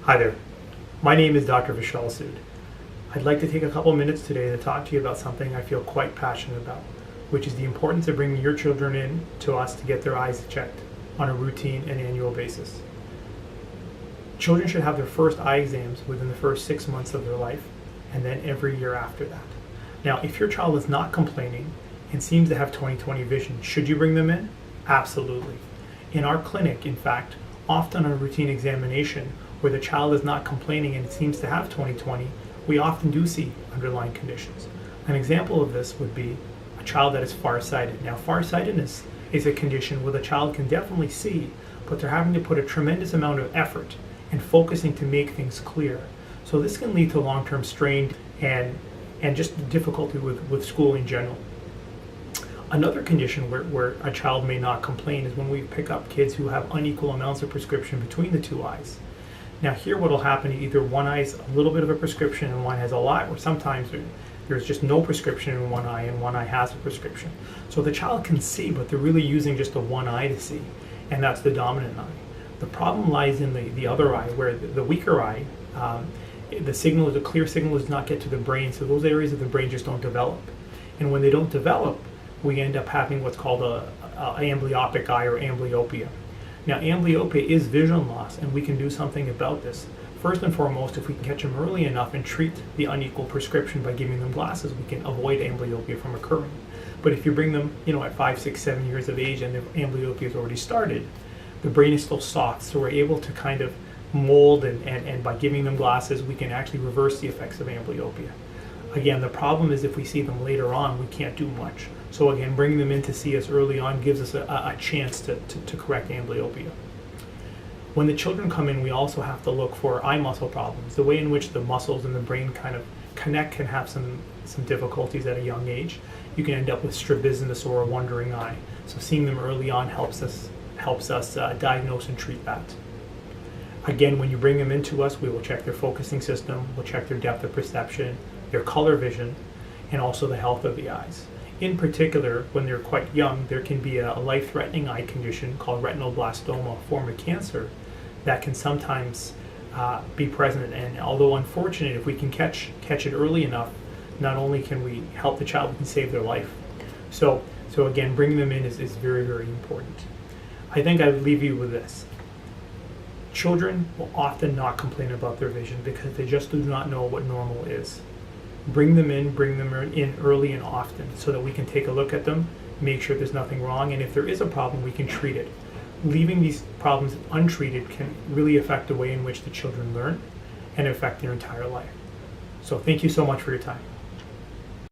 Hi there. My name is Dr. Vishal Sud. I'd like to take a couple minutes today to talk to you about something I feel quite passionate about, which is the importance of bringing your children in to us to get their eyes checked on a routine and annual basis. Children should have their first eye exams within the first 6 months of their life, and then every year after that. Now, if your child is not complaining and seems to have 20/20 vision, should you bring them in? Absolutely. In our clinic, in fact, often on a routine examination where the child is not complaining and seems to have 20/20, we often do see underlying conditions. An example of this would be a child that is farsighted. Now, farsightedness is a condition where the child can definitely see, but they're having to put a tremendous amount of effort and focusing to make things clear. So this can lead to long-term strain and just difficulty with school in general. Another condition where a child may not complain is when we pick up kids who have unequal amounts of prescription between the two eyes. Now here what will happen, either one eye is a little bit of a prescription and one has a lot, or sometimes there's just no prescription in one eye and one eye has a prescription. So the child can see, but they're really using just the one eye to see, and that's the dominant eye. The problem lies in the other eye, where the weaker eye, the clear signal does not get to the brain, so those areas of the brain just don't develop. And when they don't develop, we end up having what's called a amblyopic eye or amblyopia. Now, amblyopia is vision loss, and we can do something about this. First and foremost, if we can catch them early enough and treat the unequal prescription by giving them glasses, we can avoid amblyopia from occurring. But if you bring them, at 5, 6, 7 years of age and the amblyopia has already started, the brain is still soft, so we're able to kind of mold and by giving them glasses, we can actually reverse the effects of amblyopia. Again, the problem is if we see them later on, we can't do much. So again, bringing them in to see us early on gives us a chance to correct amblyopia. When the children come in, we also have to look for eye muscle problems. The way in which the muscles in the brain kind of connect can have some difficulties at a young age. You can end up with strabismus or a wandering eye. So seeing them early on helps us diagnose and treat that. Again, when you bring them into us, we will check their focusing system, we'll check their depth of perception, their color vision, and also the health of the eyes. In particular, when they're quite young, there can be a life-threatening eye condition called retinoblastoma, a form of cancer, that can sometimes be present. And although unfortunate, if we can catch it early enough, not only can we help the child, we can save their life. So again, bringing them in is very, very important. I think I would leave you with this. Children will often not complain about their vision because they just do not know what normal is. Bring them in early and often so that we can take a look at them, make sure there's nothing wrong, and if there is a problem, we can treat it. Leaving these problems untreated can really affect the way in which the children learn and affect their entire life. So thank you so much for your time.